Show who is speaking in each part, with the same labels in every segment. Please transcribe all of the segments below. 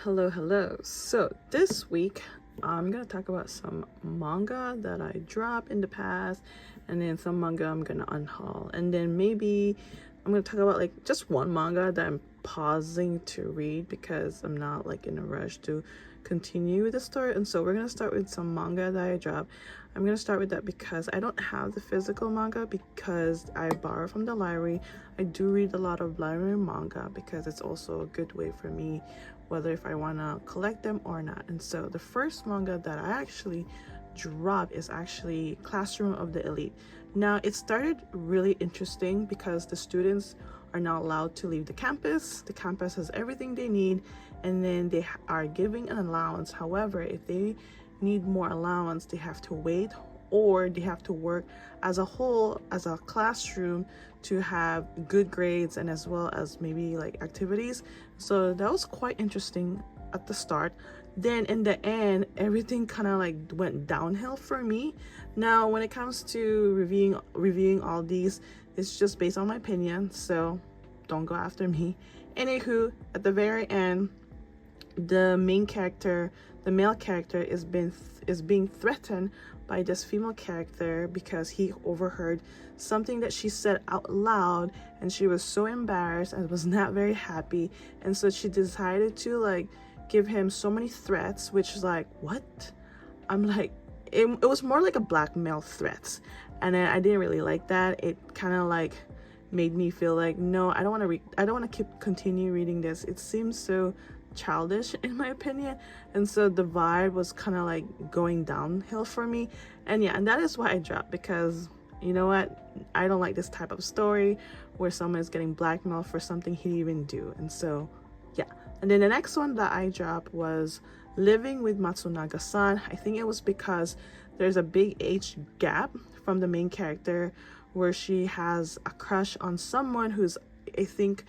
Speaker 1: Hello. So this week I'm gonna talk about some manga that I dropped in the past, and then some manga I'm gonna unhaul, and then maybe I'm gonna talk about like just one manga that I'm pausing to read because I'm not like in a rush to continue the story. And so we're gonna start with some manga that I dropped. I'm gonna start with that because I don't have the physical manga because I borrow from the library. I do read a lot of library manga because it's also a good way for me whether if I want to collect them or not. And so the first manga that I actually dropped is actually Classroom of the Elite. Now it started really interesting because the students are not allowed to leave the campus. The campus has everything they need, and then they are giving an allowance. However, if they need more allowance, they have to wait, or they have to work as a whole, as a classroom, to have good grades and as well as maybe like activities. So that was quite interesting at the start. Then in the end, everything kind of like went downhill for me. Now when it comes to reviewing all these, it's just based on my opinion, so don't go after me. Anywho, at the very end, the main character, the male character, is being threatened by this female character because he overheard something that she said out loud, and she was so embarrassed and was not very happy. And so she decided to like give him so many threats, which is like, what? I'm like, it was more like a blackmail threats, and I didn't really like that. It kind of like made me feel like, no, I don't want to continue reading this. It seems so childish in my opinion, and so the vibe was kind of like going downhill for me. And yeah, and that is why I dropped, because you know what, I don't like this type of story where someone is getting blackmailed for something he didn't even do. And so yeah. And then the next one that I dropped was Living with Matsunaga-san. I think it was because there's a big age gap from the main character where she has a crush on someone who's, I think,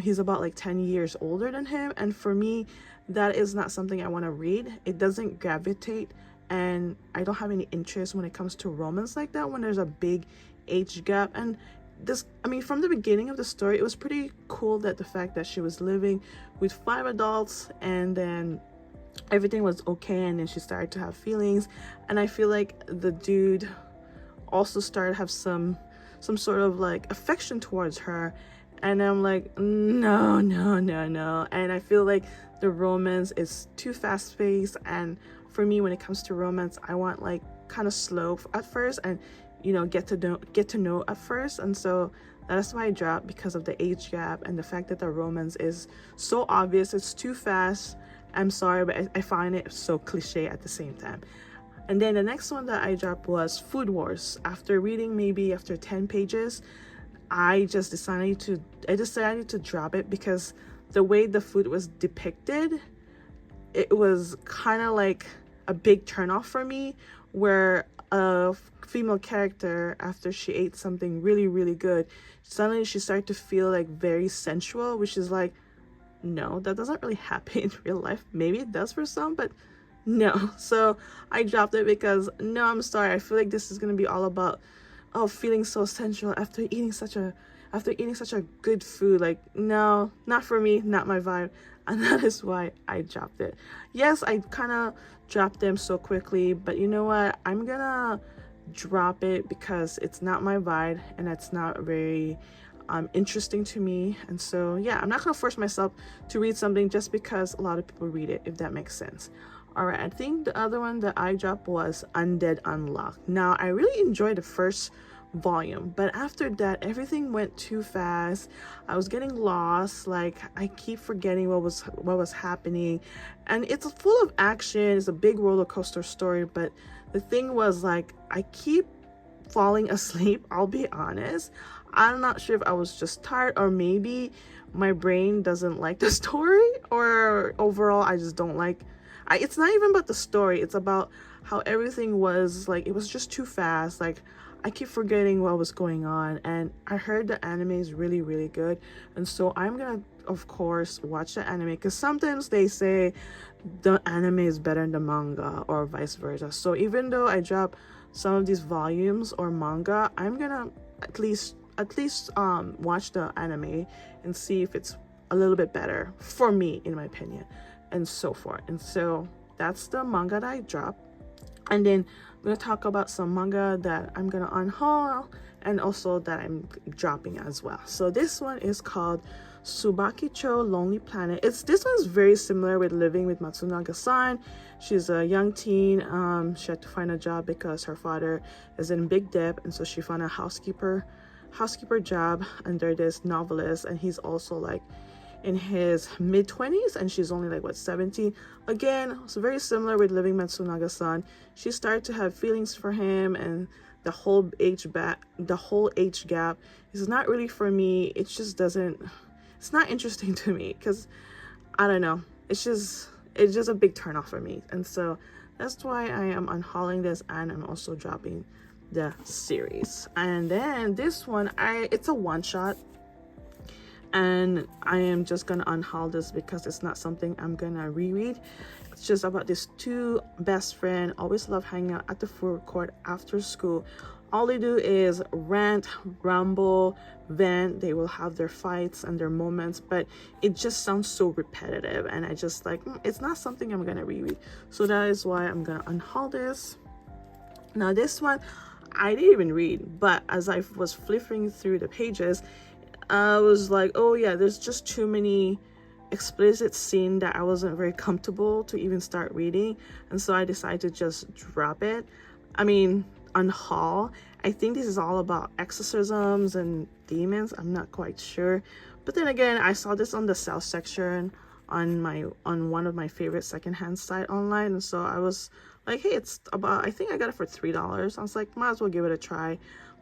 Speaker 1: he's about like 10 years older than him. And for me, that is not something I want to read. It doesn't gravitate, and I don't have any interest when it comes to romance like that when there's a big age gap. And this, I mean, from the beginning of the story, it was pretty cool that the fact that she was living with 5 adults, and then everything was okay, and then she started to have feelings. And I feel like the dude also started to have some sort of like affection towards her. And I'm like, no. And I feel like the romance is too fast-paced, and for me, when it comes to romance, I want like kind of slow at first, and you know, get to know at first. And so that's why I dropped, because of the age gap and the fact that the romance is so obvious. It's too fast. I'm sorry, but I find it so cliche at the same time. And then the next one that I dropped was Food Wars. After reading maybe after 10 pages, I decided to drop it because the way the food was depicted, it was kind of like a big turnoff for me, where a female character, after she ate something really good, suddenly she started to feel like very sensual, which is like, no, that doesn't really happen in real life. Maybe it does for some, but no. So I dropped it because, no, I'm sorry, I feel like this is gonna be all about, oh, feeling so sensual after eating such a good food. Like, no, not for me, not my vibe. And that is why I dropped it. Yes, I kind of dropped them so quickly, but you know what, I'm gonna drop it because it's not my vibe, and it's not very interesting to me. And so yeah, I'm not gonna force myself to read something just because a lot of people read it, if that makes sense. All right, I think the other one that I dropped was Undead Unlock. Now, I really enjoyed the first volume, but after that, everything went too fast. I was getting lost. Like, I keep forgetting what was happening, and it's full of action. It's a big roller coaster story, but the thing was, like, I keep falling asleep. I'll be honest. I'm not sure if I was just tired, or maybe my brain doesn't like the story, or overall I just don't like. It's not even about the story, it's about how everything was, like, it was just too fast. Like, I keep forgetting what was going on. And I heard the anime is really good, and so I'm gonna, of course, watch the anime, because sometimes they say the anime is better than the manga, or vice versa. So even though I drop some of these volumes or manga, I'm gonna at least watch the anime and see if it's a little bit better for me, in my opinion. and so forth. And so that's the manga that I dropped. And then I'm going to talk about some manga that I'm going to unhaul and also that I'm dropping as well. So this one is called Subakicho Lonely Planet. This one's very similar with Living with Matsunaga-san. She's a young teen. She had to find a job because her father is in big debt, and so she found a housekeeper job under this novelist, and he's also like in his mid-20s and she's only like 17. Again, it's very similar with Living Matsunaga-san. She started to have feelings for him, and the whole age gap is not really for me. It's not interesting to me because I don't know, it's just a big turn off for me. And so that's why I am unhauling this, and I'm also dropping the series. And then this one, it's a one-shot, and I am just gonna unhaul this because it's not something I'm gonna reread. It's just about these two best friends, always love hanging out at the food court after school. All they do is rant, ramble, vent. They will have their fights and their moments, but it just sounds so repetitive, and I just like, it's not something I'm gonna reread. So that is why I'm gonna unhaul this. Now this one I didn't even read, but as I was flipping through the pages, I was like, oh yeah, there's just too many explicit scenes that I wasn't very comfortable to even start reading, and so I decided to just drop it. I mean, unhaul. I think this is all about exorcisms and demons. I'm not quite sure, but then again, I saw this on the sales section on one of my favorite secondhand site online, and so I was like, hey, it's about, I think I got it for $3. I was like, might as well give it a try.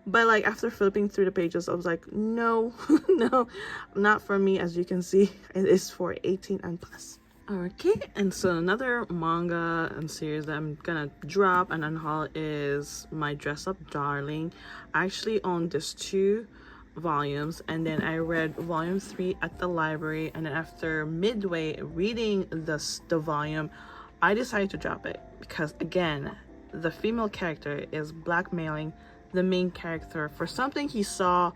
Speaker 1: But like after flipping through the pages, I was like, no, no, not for me. As you can see, it is for 18 and plus. Okay, and so another manga and series that I'm gonna drop and unhaul is My Dress Up Darling. I actually own this 2 volumes, and then I read volume 3 at the library, and then after midway reading the volume, I decided to drop it because again, the female character is blackmailing the main character for something he saw.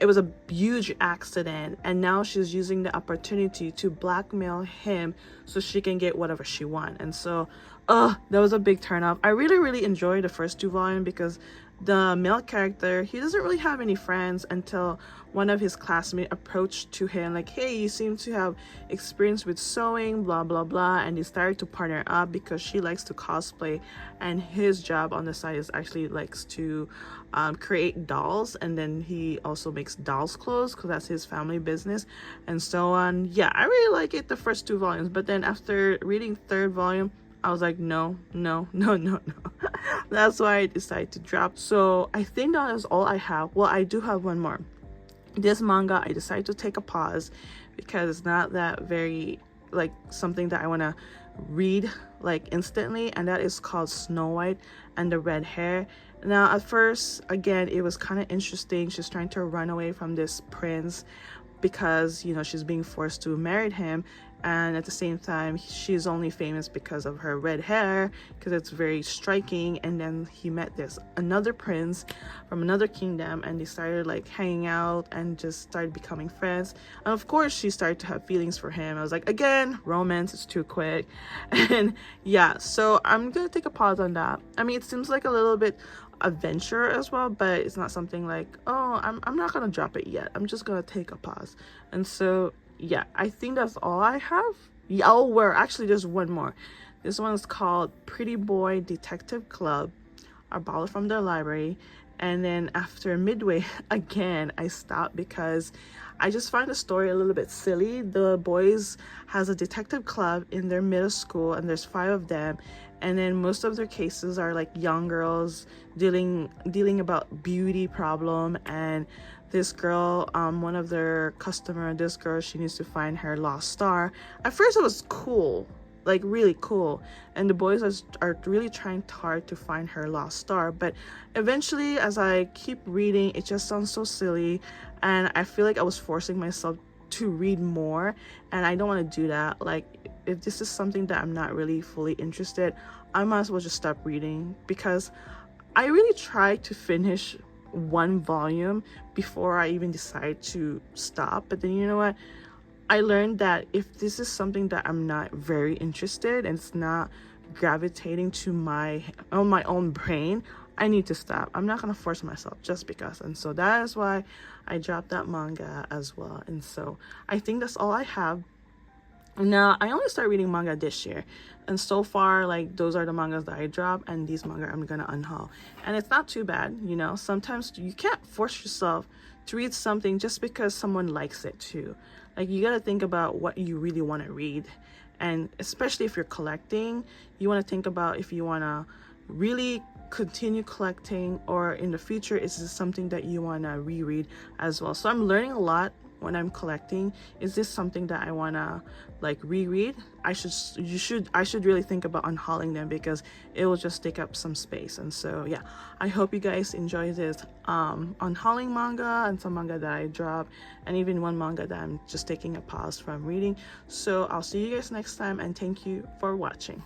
Speaker 1: It was a huge accident, and now she's using the opportunity to blackmail him so she can get whatever she wants. And so that was a big turn off. I really enjoyed the first 2 volumes because the male character, he doesn't really have any friends until one of his classmates approached to him like, hey, you seem to have experience with sewing, blah blah blah, and they started to partner up because she likes to cosplay, and his job on the side is actually likes to create dolls, and then he also makes dolls clothes because that's his family business and so on. Yeah, I really like it the first 2 volumes, but then after reading 3rd volume, I was like, no. That's why I decided to drop. So I think that is all I have. Well, I do have one more. This manga, I decided to take a pause because it's not that very like something that I want to read like instantly, and that is called Snow White and the Red Hair. Now at first, again, it was kind of interesting. She's trying to run away from this prince because, you know, she's being forced to marry him, and at the same time she's only famous because of her red hair because it's very striking. And then he met another prince from another kingdom, and they started like hanging out and just started becoming friends, and of course she started to have feelings for him. I was like, again, romance is too quick. And yeah, so I'm gonna take a pause on that. I mean, it seems like a little bit adventure as well, but it's not something like, oh, I'm not gonna drop it yet. I'm just gonna take a pause. And so yeah, I think that's all I have. Actually there's one more. This one is called Pretty Boy Detective Club. I borrowed it from the library, and then after midway again I stopped because I just find the story a little bit silly. The boys has a detective club in their middle school, and there's 5 of them, and then most of their cases are like young girls dealing about beauty problem. And this girl, one of their customer, this girl, she needs to find her lost star. At first it was cool, like really cool, and the boys are really trying hard to find her lost star, but eventually as I keep reading, it just sounds so silly, and I feel like I was forcing myself to read more, and I don't want to do that. Like, if this is something that I'm not really fully interested, I might as well just stop reading, because I really try to finish 1 volume before I even decide to stop. But then, you know what, I learned that if this is something that I'm not very interested and it's not gravitating to my own brain, I need to stop. I'm not gonna force myself just because. And so that is why I dropped that manga as well. And so I think that's all I have. Now, I only started reading manga this year, and so far, like, those are the mangas that I drop, and these manga I'm gonna unhaul. And it's not too bad, you know. Sometimes you can't force yourself to read something just because someone likes it too. Like, you gotta think about what you really want to read, and especially if you're collecting, you want to think about if you want to really continue collecting, or in the future is this something that you want to reread as well. So I'm learning a lot when I'm collecting. Is this something that I want to like reread? I should really think about unhauling them, because it will just take up some space. And so yeah, I hope you guys enjoy this unhauling manga, and some manga that I dropped, and even one manga that I'm just taking a pause from reading. So I'll see you guys next time, and thank you for watching.